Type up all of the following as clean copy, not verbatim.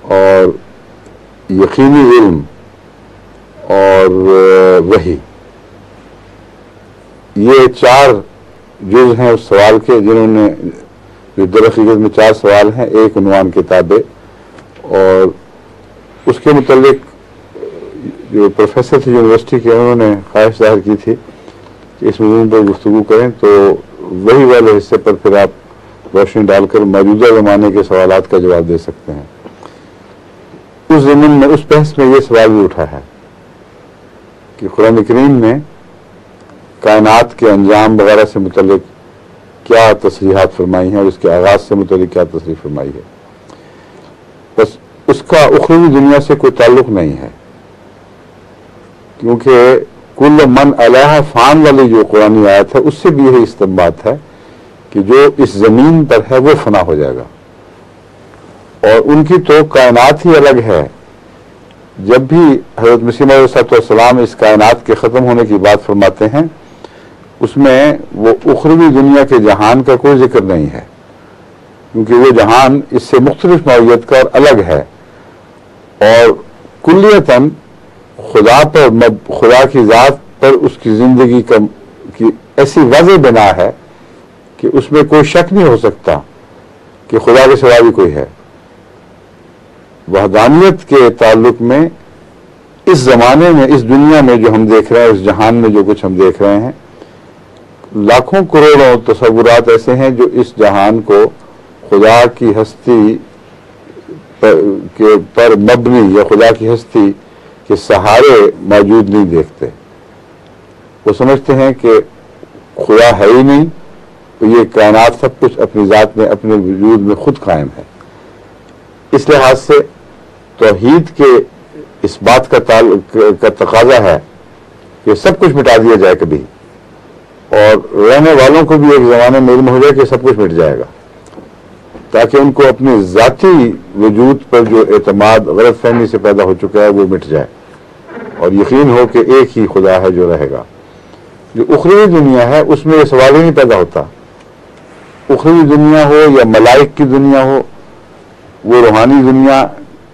اور یقینی علم اور وحی، یہ 4 جز ہیں اس سوال کے، جنہوں نے جو در حقیقت میں 4 سوال ہیں، ایک عنوان کتابیں، اور اس کے متعلق جو پروفیسر تھے یونیورسٹی کے، انہوں نے خواہش ظاہر کی تھی کہ اس موضوع پر گفتگو کریں، تو وہی والے حصے پر پھر آپ روشنی ڈال کر موجودہ زمانے کے سوالات کا جواب دے سکتے ہیں۔ اس ضمن میں، اس بحث میں یہ سوال بھی اٹھا ہے کہ قرآن کریم نے کائنات کے انجام وغیرہ سے متعلق کیا تصریحات فرمائی ہیں، اور اس کے آغاز سے متعلق کیا تصریح فرمائی ہے۔ بس اس کا اخروی دنیا سے کوئی تعلق نہیں ہے، کیونکہ کل من علیہ فان والی جو قرآنی آیت ہے، اس سے بھی یہی استنباط ہے کہ جو اس زمین پر ہے وہ فنا ہو جائے گا، اور ان کی تو کائنات ہی الگ ہے۔ جب بھی حضرت مسیح علیہ السلام اس کائنات کے ختم ہونے کی بات فرماتے ہیں، اس میں وہ اخروی دنیا کے جہان کا کوئی ذکر نہیں ہے، کیونکہ وہ جہان اس سے مختلف نوعیت کا اور الگ ہے، اور کلیتاً خدا پر، خدا کی ذات پر اس کی زندگی کی ایسی واضح بنا ہے کہ اس میں کوئی شک نہیں ہو سکتا کہ خدا کے سوا بھی کوئی ہے۔ وحدانیت کے تعلق میں اس زمانے میں، اس دنیا میں جو ہم دیکھ رہے ہیں، اس جہان میں جو کچھ ہم دیکھ رہے ہیں، لاکھوں کروڑوں تصورات ایسے ہیں جو اس جہان کو خدا کی ہستی پر مبنی یا خدا کی ہستی کے سہارے موجود نہیں دیکھتے۔ وہ سمجھتے ہیں کہ خدا ہے ہی نہیں، تو یہ کائنات سب کچھ اپنی ذات میں، اپنے وجود میں خود قائم ہے۔ اس لحاظ سے توحید کے اس بات کا تقاضا ہے کہ سب کچھ مٹا دیا جائے کبھی، اور رہنے والوں کو بھی ایک زمانے میں علم ہو جائے کہ سب کچھ مٹ جائے گا، تاکہ ان کو اپنی ذاتی وجود پر جو اعتماد غلط فہمی سے پیدا ہو چکا ہے وہ مٹ جائے، اور یقین ہو کہ ایک ہی خدا ہے جو رہے گا۔ جو اخروی دنیا ہے اس میں یہ سوال ہی نہیں پیدا ہوتا۔ اخروی دنیا ہو یا ملائک کی دنیا ہو، وہ روحانی دنیا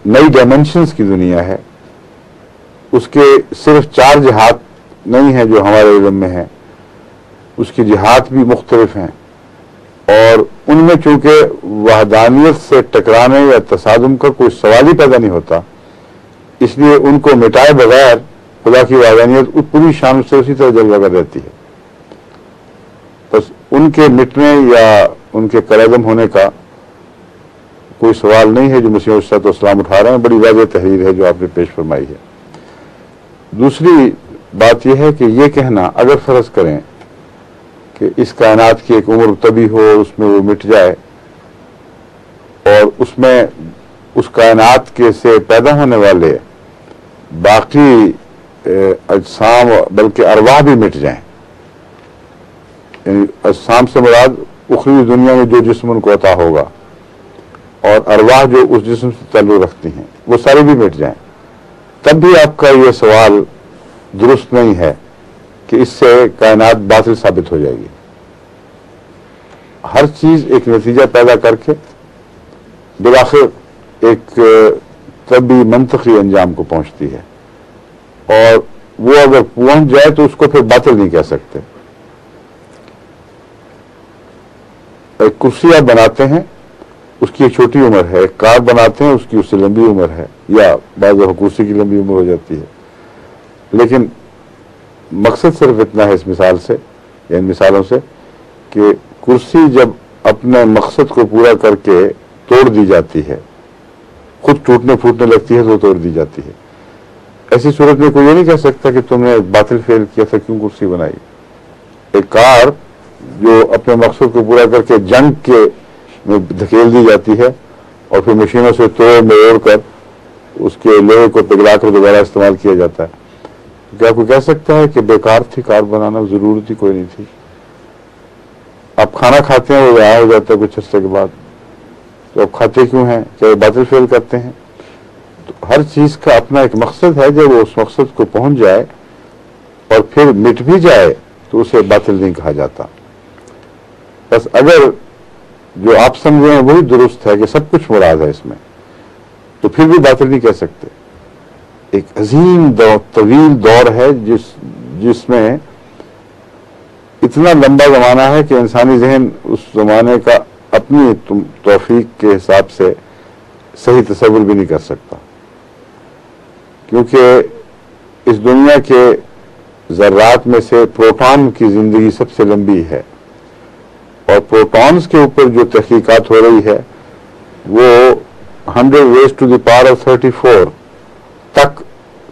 نئی ڈائمنشنز کی دنیا ہے، اس کے صرف 4 جہات نہیں ہیں جو ہمارے علم میں ہیں، اس کی جہات بھی مختلف ہیں، اور ان میں چونکہ وحدانیت سے ٹکرانے یا تصادم کا کوئی سوال ہی پیدا نہیں ہوتا، اس لیے ان کو مٹائے بغیر خدا کی وحدانیت پوری شان سے اسی طرح جلوہ گر رہتی ہے۔ بس ان کے مٹنے یا ان کے کلعدم ہونے کا کوئی سوال نہیں ہے جو مسیح علیہ السلام اٹھا رہے ہیں۔ بڑی واضح تحریر ہے جو آپ نے پیش فرمائی ہے۔ دوسری بات یہ ہے کہ یہ کہنا، اگر فرض کریں کہ اس کائنات کی ایک عمر طبی ہو، اس میں وہ مٹ جائے، اور اس میں اس کائنات کے سے پیدا ہونے والے باقی اجسام بلکہ ارواح بھی مٹ جائیں، یعنی اجسام سے مراد اخروی دنیا میں جو جسم ان کو عطا ہوگا، اور ارواح جو اس جسم سے تعلق رکھتی ہیں وہ سارے بھی مٹ جائیں، تب بھی آپ کا یہ سوال درست نہیں ہے کہ اس سے کائنات باطل ثابت ہو جائے گی۔ ہر چیز ایک نتیجہ پیدا کر کے بالآخر ایک طبی منطقی انجام کو پہنچتی ہے، اور وہ اگر پہنچ جائے تو اس کو پھر باطل نہیں کہہ سکتے۔ ایک کرسی آپ بناتے ہیں، اس کی ایک چھوٹی عمر ہے، ایک کار بناتے ہیں، اس کی اس سے لمبی عمر ہے، یا بعض کرسی کی لمبی عمر ہو جاتی ہے، لیکن مقصد صرف اتنا ہے اس مثال سے یا ان مثالوں سے کہ کرسی جب اپنے مقصد کو پورا کر کے توڑ دی جاتی ہے، خود ٹوٹنے پھوٹنے لگتی ہے تو توڑ دی جاتی ہے۔ ایسی صورت میں کوئی یہ نہیں کہہ سکتا کہ تم نے باطل فعل کیا تھا، کیوں کرسی بنائی۔ ایک کار جو اپنے مقصد کو پورا کر کے جنگ کے میں دھکیل دی جاتی ہے، اور پھر مشینوں سے توڑ موڑ کر اس کے لوہے کو پگھلا کر دوبارہ استعمال کیا جاتا ہے، کیا کوئی کہہ سکتا ہے کہ بیکار تھی کار بنانا، ضرورت ہی کوئی نہیں تھی؟ آپ کھانا کھاتے ہیں، وہ ضائع ہو جاتا ہے کچھ عرصے کے بعد، تو آپ کھاتے کیوں ہیں؟ کیا وہ باطل فعل کرتے ہیں؟ تو ہر چیز کا اپنا ایک مقصد ہے، جب وہ اس مقصد کو پہنچ جائے اور پھر مٹ بھی جائے تو اسے باطل نہیں کہا جاتا۔ بس اگر جو آپ سمجھے ہیں وہی درست ہے کہ سب کچھ مراد ہے اس میں، تو پھر بھی باطل نہیں کہہ سکتے. ایک عظیم طویل دور ہے جس میں اتنا لمبا زمانہ ہے کہ انسانی ذہن اس زمانے کا اپنی توفیق کے حساب سے صحیح تصور بھی نہیں کر سکتا، کیونکہ اس دنیا کے ذرات میں سے پروٹون کی زندگی سب سے لمبی ہے، اور پروٹونز کے اوپر جو تحقیقات ہو رہی ہے وہ 100 raised to the power of 34 تک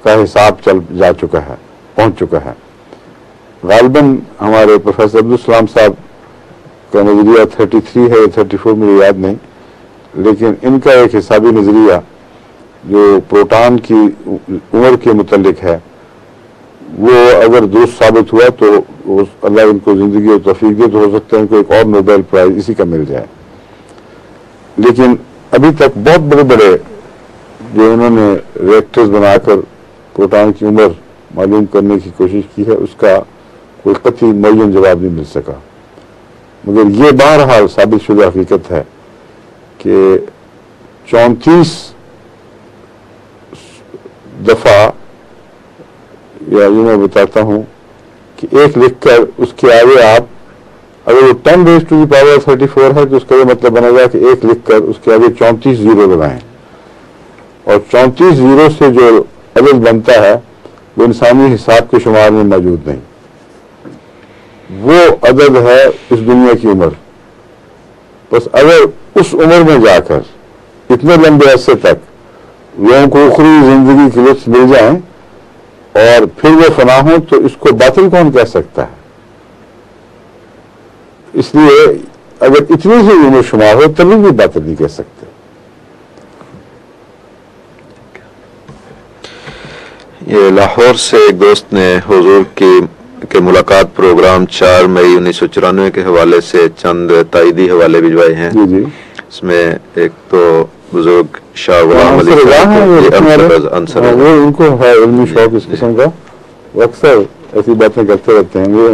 کا حساب پہنچ چکا ہے. غالباً ہمارے پروفیسر عبدالسلام صاحب کا نظریہ 33 ہے یا 34 مجھے یاد نہیں، لیکن ان کا ایک حسابی نظریہ جو پروٹون کی عمر کے متعلق ہے وہ اگر درست ثابت ہوا تو اللہ ان کو زندگی اور توفیق دے تو ہو سکتا ہے ان کو ایک اور نوبیل پرائز اسی کا مل جائے. لیکن ابھی تک بہت بڑے بڑے جو انہوں نے ریکٹرز بنا کر پروٹون کی عمر معلوم کرنے کی کوشش کی ہے اس کا کوئی قطعی معین جواب نہیں مل سکا. مگر یہ بہرحال ثابت شدہ حقیقت ہے کہ 34 دفعہ، یا یہ میں بتاتا ہوں کہ ایک لکھ کر اس کے آگے آپ اگر وہ 10 raised to the power of 34 ہے تو اس کا یہ مطلب بنے گا کہ ایک لکھ کر اس کے آگے 34 زیرو لگائیں، اور 34 زیرو سے جو عدد بنتا ہے وہ انسانی حساب کے شمار میں موجود نہیں. وہ عدد ہے اس دنیا کی عمر. بس اگر اس عمر میں جا کر اتنے لمبے عرصے تک لوگوں کو اخروی زندگی کے لطف مل جائیں اور پھر وہ فنا ہوں تو اس کو باطل کون کہہ سکتا ہے؟ اس لیے اگر اتنی ہی عمر شمار ہو تبھی بھی باطل نہیں کہہ سکتے. یہ لاہور سے ایک دوست نے حضور کے ملاقات پروگرام 4 مئی 1994 کے حوالے سے چند تائیدی حوالے بھجوائے ہیں. جی اس میں ایک تو بزرگ شاہ غلام علی انصر وہ ان کو ہے علمی شوق اس قسم کا، وہ اکثر ایسی باتیں کرتے رہتے ہیں. وہ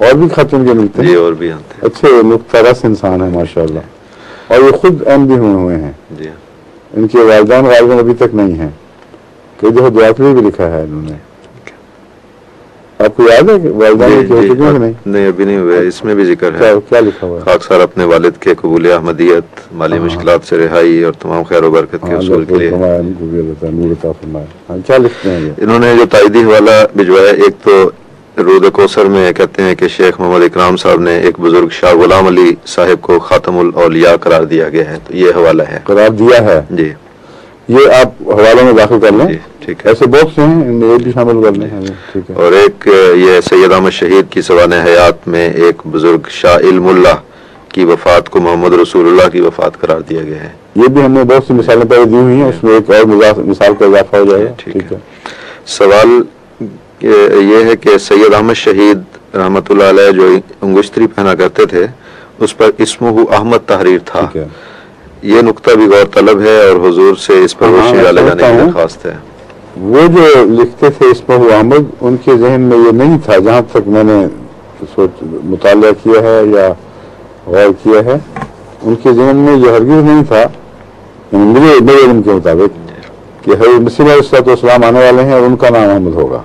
اور بھی خاتون کے ملتے ہیں جی، اور بھی آتے ہیں. اچھے نقطہ رس انسان ہیں ماشاءاللہ، اور وہ خود ایم بھی ہوئے ہیں. جی، ان کے والدین غالباً ابھی تک نہیں ہیں، کئی دفعہ دعا بھی لکھا ہے انہوں نے. آپ کو یاد ہے کہ والدین کی ہو چکے ہیں نہیں؟ نہیں، ابھی نہیں ہوئے. اس میں بھی ذکر ہے کیا لکھا ہوا ہے؟ خاک سار اپنے والد کے قبول احمدیت، مالی مشکلات سے رہائی اور تمام خیر و برکت کے حصول کے لیے. کیا لکھتے ہیں یہ؟ انہوں نے جو تائیدی حوالہ بھجوایا، ایک تو رود کوثر میں کہتے ہیں کہ شیخ محمد اکرام صاحب نے ایک بزرگ شاہ غلام علی صاحب کو خاتم الاولیاء قرار دیا گیا ہے. تو یہ حوالہ ہے. قرار دیا ہے؟ جی، یہ آپ حوالے میں داخل کر لیں. جی ٹھیک ہے. ایسے بہت سے ہیں، ان میں یہ بھی شامل کر لیں. ٹھیک ہے. اور ایک یہ سید احمد شہید کی سوانح حیات میں ایک بزرگ شاہ علم اللہ کی وفات کو محمد رسول اللہ کی وفات قرار دیا گیا ہے. یہ بھی ہم نے بہت سی مثالیں پہلے دی ہوئی ہیں، اس میں ایک اور مثال کا اضافہ ہو جائے گا. ٹھیک ہے. سوال یہ ہے کہ سید احمد شہید رحمۃ اللہ علیہ جو انگشتری پہنا کرتے تھے اس پر اسمہ احمد تحریر تھا. یہ نقطہ بھی غور طلب ہے اور حضور سے اس پر روشنی ڈالے جانے کی درخواست ہے. وہ جو لکھتے تھے اسمہ احمد، ان کے ذہن میں یہ نہیں تھا، جہاں تک میں نے مطالعہ کیا ہے یا غور کیا ہے، ان کے ذہن میں یہ ہرگز نہیں تھا میرے علم کے مطابق کہ حضرت مسیح علیہ السلام آنے والے ہیں اور ان کا نام احمد ہوگا.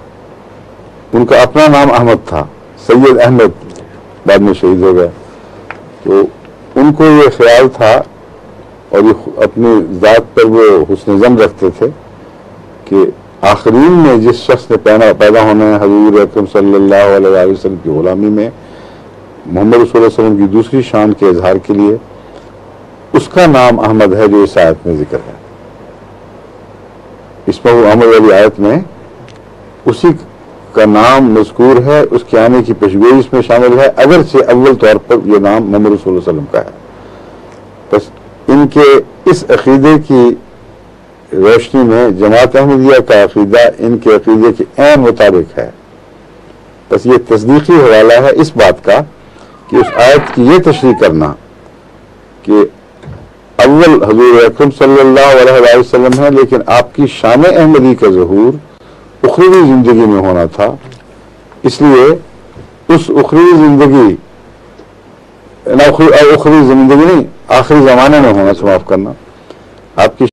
ان کا اپنا نام احمد تھا، سید احمد بعد میں شہید ہو گیا. تو ان کو یہ خیال تھا اور یہ اپنی ذات پر وہ حسن ظن رکھتے تھے کہ آخرین میں جس شخص نے پیدا ہونا ہے حضور اکرم صلی اللہ علیہ وسلم کی غلامی میں، محمد رسول اللہ علیہ وسلم کی دوسری شان کے اظہار کے لیے اس کا نام احمد ہے جو اس آیت میں ذکر ہے. اس پر احمد والی آیت میں اسی کا نام مذکور ہے، اس کے آنے کی پیشگوئی اس میں شامل ہے، اگرچہ اول طور پر یہ نام محمد رسول اللہ علیہ وسلم کا ہے. بس ان کے اس عقیدے کی روشنی میں جماعت احمدیہ کا عقیدہ ان کے عقیدے کے عین مطابق ہے. بس یہ تصدیقی حوالہ ہے اس بات کا کہ اس آیت کی یہ تشریح کرنا کہ اول حضور اکرم صلی اللہ علیہ وسلم ہے، لیکن آپ کی شان احمدی کا ظہور اخروی زندگی میں ہونا تھا، اس لیے اس اخروی زندگی اخروی زندگی نہیں، آخری زمانے میں ہونا، معاف کرنا، آپ کی